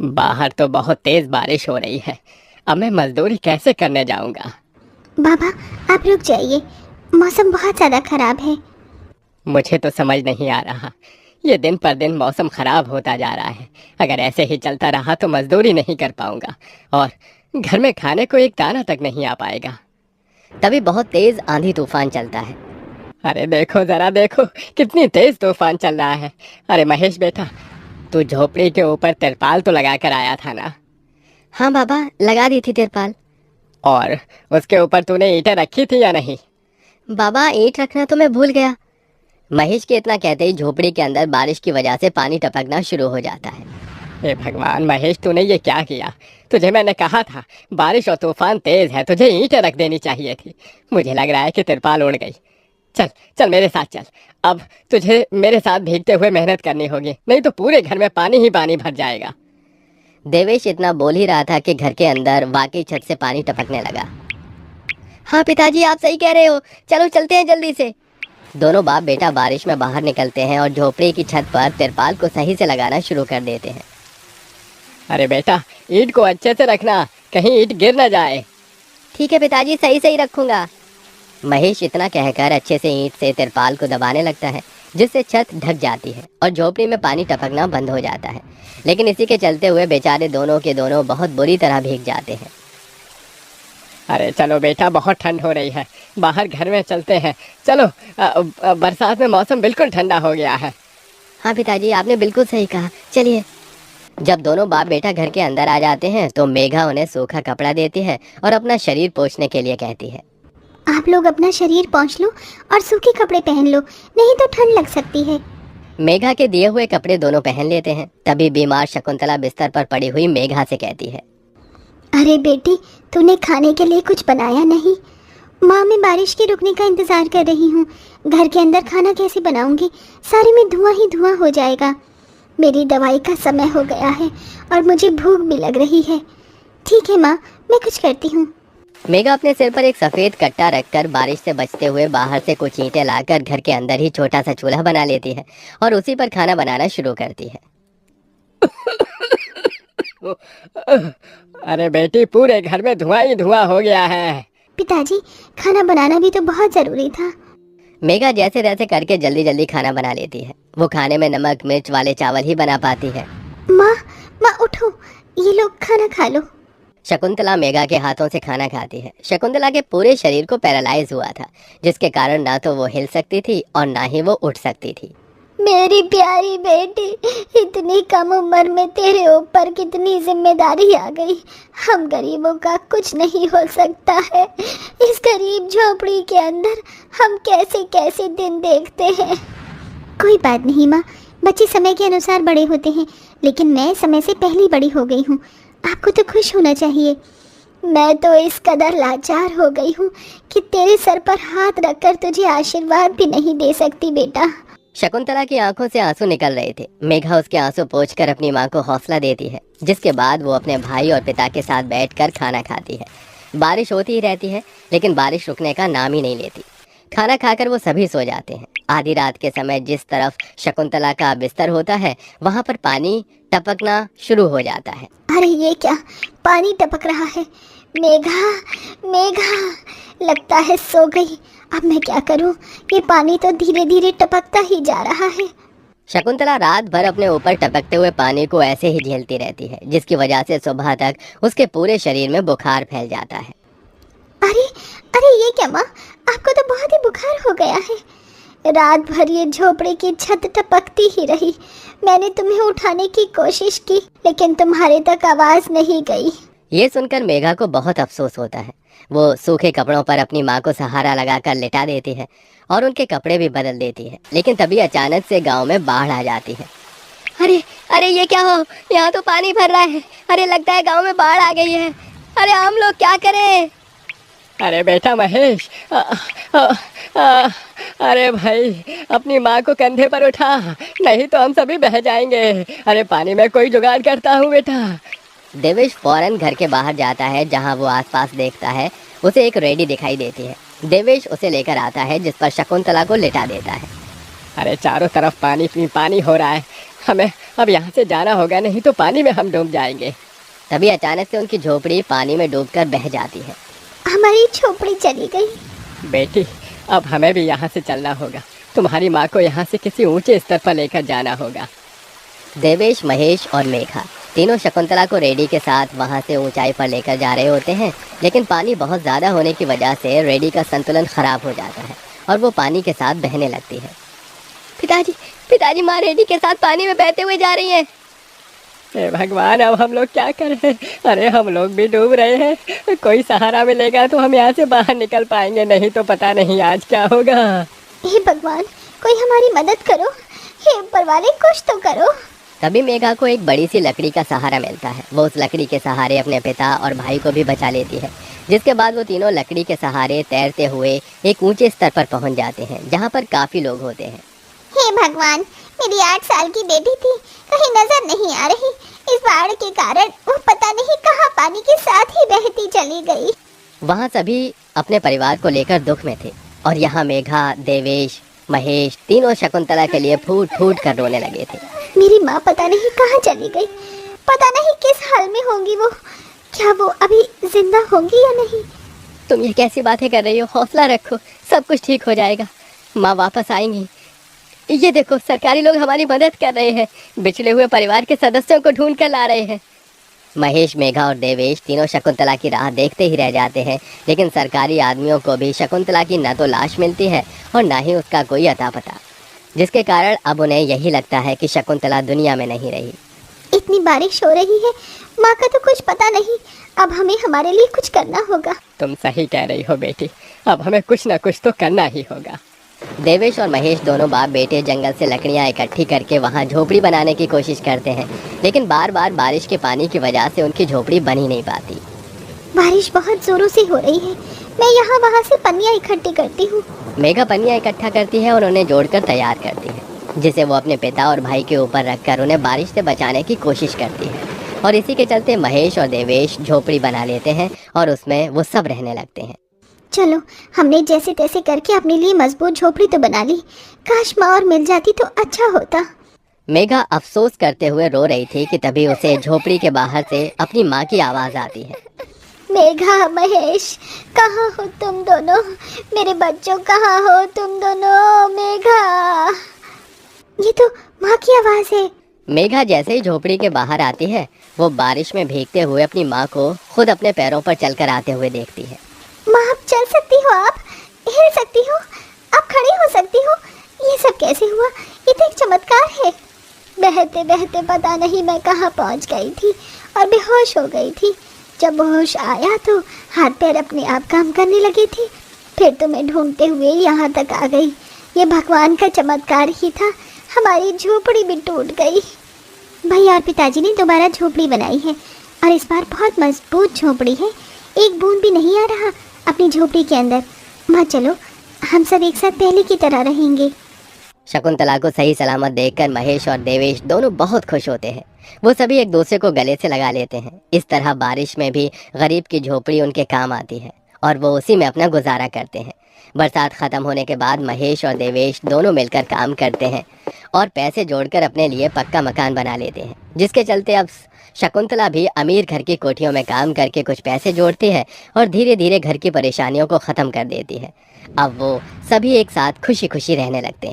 बाहर तो बहुत तेज बारिश हो रही है। अब मैं मजदूरी कैसे करने जाऊंगा? बाबा, आप रुक जाइए। मौसम बहुत ज़्यादा खराब है। मुझे तो समझ नहीं आ रहा। ये दिन पर दिन मौसम खराब होता जा रहा है। अगर ऐसे ही चलता रहा तो मजदूरी नहीं कर पाऊंगा और घर में खाने को एक दाना तक नहीं आ पाएगा। तभी बहुत तेज आंधी तूफान चलता है। अरे देखो जरा देखो, कितनी तेज तूफान चल रहा है। अरे महेश बेटा, तू झोपड़ी के ऊपर तिरपाल तो लगा कर आया था ना? हाँ बाबा, लगा दी थी तिरपाल। और उसके ऊपर तूने ईंटें रखी थी या नहीं? बाबा, ईंट रखना तो मैं भूल गया। महेश के इतना कहते ही झोपड़ी के अंदर बारिश की वजह से पानी टपकना शुरू हो जाता है। हे भगवान महेश, तूने ये क्या किया? तुझे मैंने कहा था बारिश और तूफान तेज है, तुझे ईंटें रख देनी चाहिए थी। मुझे लग रहा है कि तिरपाल उड़ गई। चल चल मेरे साथ चल। अब तुझे मेरे साथ भीगते हुए मेहनत करनी होगी, नहीं तो पूरे घर में पानी ही पानी भर जाएगा। देवेश इतना बोल ही रहा था कि घर के अंदर वाकई छत से पानी टपकने लगा। हाँ पिताजी, आप सही कह रहे हो, चलो चलते हैं जल्दी से। दोनों बाप बेटा बारिश में बाहर निकलते हैं और झोपड़ी की छत पर तिरपाल को सही से लगाना शुरू कर देते हैं। अरे बेटा, ईंट को अच्छे से रखना, कहीं ईंट गिर न जाए। ठीक है पिताजी, सही सही रखूंगा। महेश इतना कहकर अच्छे से ईंट से तिरपाल को दबाने लगता है, जिससे छत ढक जाती है और झोपड़ी में पानी टपकना बंद हो जाता है। लेकिन इसी के चलते हुए बेचारे दोनों के दोनों बहुत बुरी तरह भीग जाते हैं। अरे चलो बेटा, बहुत ठंड हो रही है, बाहर घर में चलते हैं। चलो, बरसात में मौसम बिल्कुल ठंडा हो गया है। हाँ पिताजी, आपने बिल्कुल सही कहा, चलिए। जब दोनों बाप बेटा घर के अंदर आ जाते हैं तो मेघा उन्हें सूखा कपड़ा देती है और अपना शरीर पोंछने के लिए कहती है। आप लोग अपना शरीर पोंछ लो और सूखे कपड़े पहन लो, नहीं तो ठंड लग सकती है। मेघा के दिए हुए कपड़े दोनों पहन लेते हैं। तभी बीमार शकुंतला बिस्तर पर पड़ी हुई मेघा से कहती है। अरे बेटी, तूने खाने के लिए कुछ बनाया नहीं? माँ, मैं बारिश के रुकने का इंतज़ार कर रही हूँ। घर के अंदर खाना कैसे बनाऊंगी? सारे में धुआं ही धुआं हो जाएगा। मेरी दवाई का समय हो गया है और मुझे भूख भी लग रही है। ठीक है माँ, मैं कुछ करती हूँ। मेघा अपने सिर पर एक सफेद कट्टा रखकर बारिश से बचते हुए बाहर से कुछ ईंटें लाकर घर के अंदर ही छोटा सा चूल्हा बना लेती है और उसी पर खाना बनाना शुरू करती है। अरे बेटी, पूरे घर में धुआं ही धुआं हो गया है। पिताजी, खाना बनाना भी तो बहुत ज़रूरी था। मेघा जैसे तैसे करके जल्दी जल्दी खाना बना लेती है। वो खाने में नमक मिर्च वाले चावल ही बना पाती है। माँ, माँ उठो, ये लोग खाना खा लो। शकुंतला मेघा के हाथों से खाना खाती है। शकुंतला के पूरे शरीर को पैरालाइज हुआ था, जिसके कारण ना तो वो हिल सकती थी और ना ही वो उठ सकती थी। मेरी प्यारी बेटी, इतनी कम उम्र में तेरे ऊपर कितनी जिम्मेदारी आ गई। हम गरीबों का कुछ नहीं हो सकता है। इस गरीब झोपड़ी के अंदर हम कैसे कैसे दिन देखते हैं। कोई बात नहीं माँ, बच्चे समय के अनुसार बड़े होते हैं, लेकिन मैं समय से पहले बड़ी हो गई हूँ। आपको तो खुश होना चाहिए। मैं तो इस कदर लाचार हो गई हूँ कि तेरे सर पर हाथ रखकर तुझे आशीर्वाद भी नहीं दे सकती बेटा। शकुंतला की आंखों से आंसू निकल रहे थे। मेघा उसके आंसू पोंछकर अपनी माँ को हौसला देती है, जिसके बाद वो अपने भाई और पिता के साथ बैठकर खाना खाती है। बारिश होती ही रहती है, लेकिन बारिश रुकने का नाम ही नहीं लेती। खाना खाकर वो सभी सो जाते हैं। आधी रात के समय जिस तरफ शकुंतला का बिस्तर होता है, वहाँ पर पानी टपकना शुरू हो जाता है। अरे ये क्या, पानी टपक रहा है। मेघा, मेघा, लगता है सो गई। अब मैं क्या करूं? ये पानी तो धीरे धीरे टपकता ही जा रहा है। शकुंतला रात भर अपने ऊपर टपकते हुए पानी को ऐसे ही झेलती रहती है, जिसकी वजह से सुबह तक उसके पूरे शरीर में बुखार फैल जाता है। अरे अरे ये क्या माँ, आपको तो बहुत ही बुखार हो गया है। रात भर ये झोपड़ी की छत टपकती ही रही। मैंने तुम्हें उठाने की कोशिश की, लेकिन तुम्हारे तक आवाज़ नहीं गई। ये सुनकर मेघा को बहुत अफसोस होता है। वो सूखे कपड़ों पर अपनी माँ को सहारा लगाकर लिटा देती है और उनके कपड़े भी बदल देती है। लेकिन तभी अचानक से गांव में बाढ़ आ जाती है। अरे अरे ये क्या हो, यहाँ तो पानी भर रहा है। अरे लगता है गांव में बाढ़ आ गई है। अरे हम लोग क्या करें? अरे बेटा महेश, अरे भाई, अपनी माँ को कंधे पर उठा, नहीं तो हम सभी बह जाएंगे। अरे पानी में कोई जुगाड़ करता हूँ बेटा। देवेश फौरन घर के बाहर जाता है। जहाँ वो आसपास देखता है, उसे एक रेडी दिखाई देती है। देवेश उसे लेकर आता है, जिस पर शकुंतला को लिटा देता है। अरे चारों तरफ पानी पानी हो रहा है, हमें अब यहाँ से जाना होगा, नहीं तो पानी में हम डूब जाएंगे। तभी अचानक से उनकी झोपड़ी पानी में डूबकर बह जाती है। हमारी झोपड़ी चली गई। बेटी, अब हमें भी यहाँ से चलना होगा। तुम्हारी माँ को यहाँ से किसी ऊंचे स्तर पर लेकर जाना होगा। देवेश, महेश और मेघा तीनों शकुंतला को रेडी के साथ वहाँ से ऊंचाई पर लेकर जा रहे होते हैं, लेकिन पानी बहुत ज़्यादा होने की वजह से रेडी का संतुलन खराब हो जाता है और वो पानी के साथ बहने लगती है। पिताजी, पिताजी, माँ रेडी के साथ पानी में बहते हुए जा रही है। हे भगवान, अब हम लोग क्या करें? अरे हम लोग भी डूब रहे हैं। कोई सहारा मिलेगा तो हम यहाँ से बाहर निकल पाएंगे, नहीं तो पता नहीं आज क्या होगा। हे भगवान, कोई हमारी मदद करो। हे ऊपर वाले, कुछ तो करो। तभी मेघा को एक बड़ी सी लकड़ी का सहारा मिलता है। वो उस लकड़ी के सहारे अपने पिता और भाई को भी बचा लेती है, जिसके बाद वो तीनों लकड़ी के सहारे तैरते हुए एक ऊंचे स्तर पर पहुंच जाते हैं, जहां पर काफी लोग होते हैं। हे भगवान, मेरी 8 साल की बेटी थी, कहीं नजर नहीं आ रही। इस बाढ़ के कारण वो पता नहीं कहां पानी के साथ ही बहती चली गई। वहाँ सभी अपने परिवार को लेकर दुख में थे और यहाँ मेघा, देवेश, महेश तीनों शकुंतला के लिए फूट फूट कर रोने लगे थे। मेरी माँ पता नहीं कहाँ चली गई, पता नहीं किस हाल में होंगी वो। क्या वो अभी जिंदा होंगी या नहीं? तुम ये कैसी बातें कर रही हो? हौसला रखो, सब कुछ ठीक हो जाएगा। माँ वापस आएंगी। ये देखो, सरकारी लोग हमारी मदद कर रहे हैं, बिछड़े हुए परिवार के सदस्यों को ढूंढ कर ला रहे हैं। महेश, मेघा और देवेश तीनों शकुंतला की राह देखते ही रह जाते हैं, लेकिन सरकारी आदमियों को भी शकुंतला की न तो लाश मिलती है और न ही उसका कोई अता पता, जिसके कारण अब उन्हें यही लगता है कि शकुंतला दुनिया में नहीं रही। इतनी बारिश हो रही है, माँ का तो कुछ पता नहीं। अब हमें हमारे लिए कुछ करना होगा। तुम सही कह रही हो बेटी, अब हमें कुछ न कुछ तो करना ही होगा। देवेश और महेश दोनों बाप बेटे जंगल से लकड़ियां इकट्ठी करके वहां झोपड़ी बनाने की कोशिश करते हैं, लेकिन बार बार बारिश के पानी की वजह से उनकी झोपड़ी बन ही नहीं पाती। बारिश बहुत जोरों से हो रही है, मैं यहाँ वहाँ से पन्नियाँ इकट्ठी करती हूँ। मेघा पन्नियां इकट्ठा करती है और उन्हें जोड़कर तैयार करती है, जिसे वो अपने पिता और भाई के ऊपर रखकर उन्हें बारिश से बचाने की कोशिश करती है। और इसी के चलते महेश और देवेश झोपड़ी बना लेते हैं और उसमें वो सब रहने लगते हैं। चलो, हमने जैसे तैसे करके अपने लिए मजबूत झोपड़ी तो बना ली। काश माँ और मिल जाती तो अच्छा होता। मेघा अफसोस करते हुए रो रही थी कि तभी उसे झोपड़ी के बाहर से अपनी माँ की आवाज़ आती है। मेघा, महेश, कहाँ हो तुम दोनों? मेरे बच्चों, कहाँ हो तुम दोनों? मेघा, ये तो माँ की आवाज़ है। मेघा जैसे ही झोपड़ी के बाहर आती है, वो बारिश में भीगते हुए अपनी माँ को खुद अपने पैरों पर चलकर आते हुए देखती है। माँ, आप चल सकती हो, आप हिल सकती हो, आप खड़ी हो सकती हो। ये सब कैसे हुआ? ये तो एक चमत्कार है। बहते बहते पता नहीं मैं कहाँ पहुँच गई थी और बेहोश हो गई थी। जब होश आया तो हाथ पैर अपने आप काम करने लगे थे। फिर तो मैं ढूंढते हुए यहाँ तक आ गई। ये भगवान का चमत्कार ही था। हमारी झोपड़ी भी टूट गई। भैया और पिताजी ने दोबारा झोपड़ी बनाई है और इस बार बहुत मजबूत झोपड़ी है। एक बूंद भी नहीं आ रहा अपनी झोपड़ी के अंदर। माँ, चलो हम सब एक साथ पहले की तरह रहेंगे। शकुंतला को सही सलामत देखकर महेश और देवेश दोनों बहुत खुश होते हैं। वो सभी एक दूसरे को गले से लगा लेते हैं। इस तरह बारिश में भी गरीब की झोपड़ी उनके काम आती है और वो उसी में अपना गुजारा करते हैं। बरसात ख़त्म होने के बाद महेश और देवेश दोनों मिलकर काम करते हैं और पैसे जोड़कर अपने लिए पक्का मकान बना लेते हैं, जिसके चलते अब शकुंतला भी अमीर घर की कोठियों में काम करके कुछ पैसे जोड़ती है और धीरे धीरे घर की परेशानियों को ख़त्म कर देती है। अब वो सभी एक साथ खुशी खुशी रहने लगते हैं।